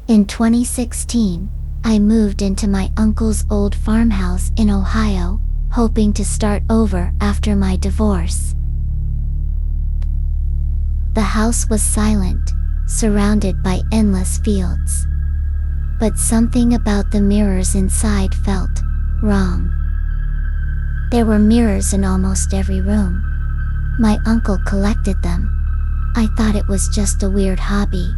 In 2016, I moved into my uncle's old farmhouse in Ohio, hoping to start over after my divorce. The house was silent, surrounded by endless fields. But something about the mirrors inside felt wrong. There were mirrors in almost every room. My uncle collected them. I thought it was just a weird hobby.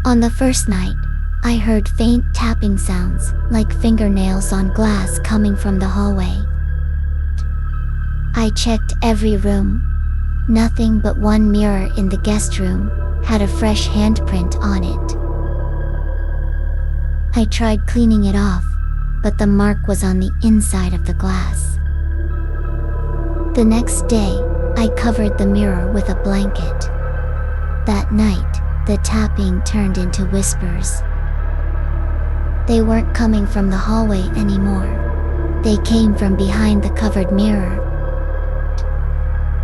On the first night, I heard faint tapping sounds, like fingernails on glass coming from the hallway. I checked every room. Nothing but one mirror in the guest room had a fresh handprint on it. I tried cleaning it off, but the mark was on the inside of the glass. The next day, I covered the mirror with a blanket. That night, the tapping turned into whispers. They weren't coming from the hallway anymore. They came from behind the covered mirror.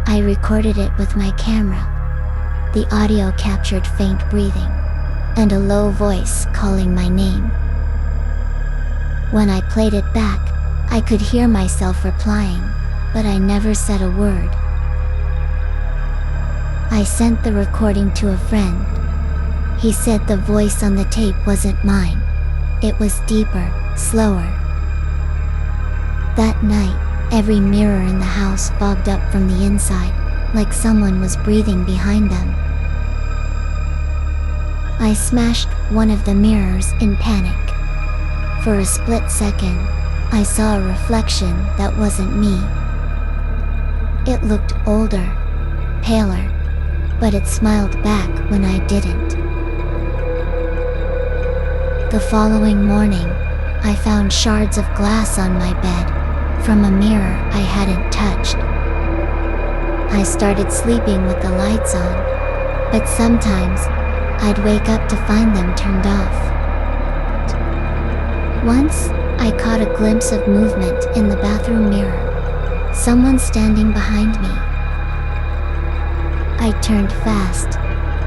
I recorded it with my camera. The audio captured faint breathing and a low voice calling my name. When I played it back, I could hear myself replying, but I never said a word. I sent the recording to a friend. He said the voice on the tape wasn't mine. It was deeper, slower. That night, every mirror in the house fogged up from the inside, like someone was breathing behind them. I smashed one of the mirrors in panic. For a split second, I saw a reflection that wasn't me. It looked older, paler, but it smiled back when I didn't. The following morning, I found shards of glass on my bed, from a mirror I hadn't touched. I started sleeping with the lights on, but sometimes I'd wake up to find them turned off. Once, I caught a glimpse of movement in the bathroom mirror. Someone standing behind me. I turned fast.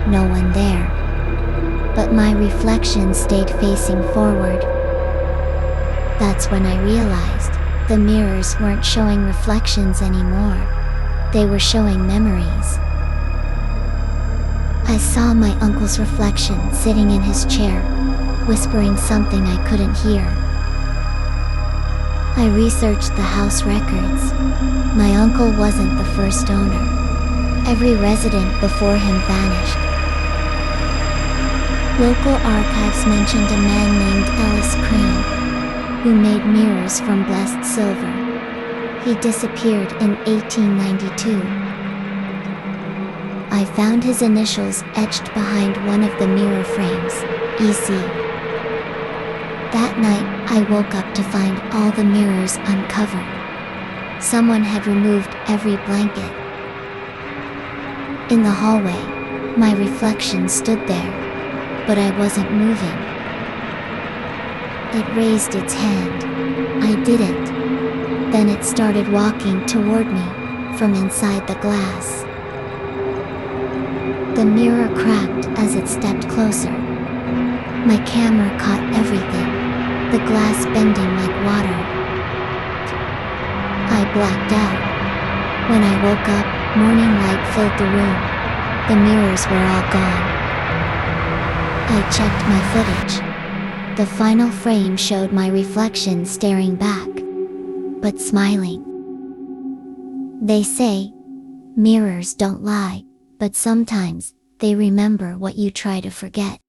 No one there. But my reflection stayed facing forward. That's when I realized the mirrors weren't showing reflections anymore. They were showing memories. I saw my uncle's reflection sitting in his chair, whispering something I couldn't hear. I researched the house records. My uncle wasn't the first owner. Every resident before him vanished. Local archives mentioned a man named Ellis Crane, who made mirrors from blessed silver. He disappeared in 1892. I found his initials etched behind one of the mirror frames, EC. That night, I woke up to find all the mirrors uncovered. Someone had removed every blanket. In the hallway, my reflection stood there, but I wasn't moving. It raised its hand. I didn't. Then it started walking toward me, from inside the glass. The mirror cracked as it stepped closer. My camera caught everything, the glass bending like water. I blacked out. When I woke up, morning light filled the room. The mirrors were all gone. I checked my footage. The final frame showed my reflection staring back, but smiling. They say, mirrors don't lie, but sometimes they remember what you try to forget.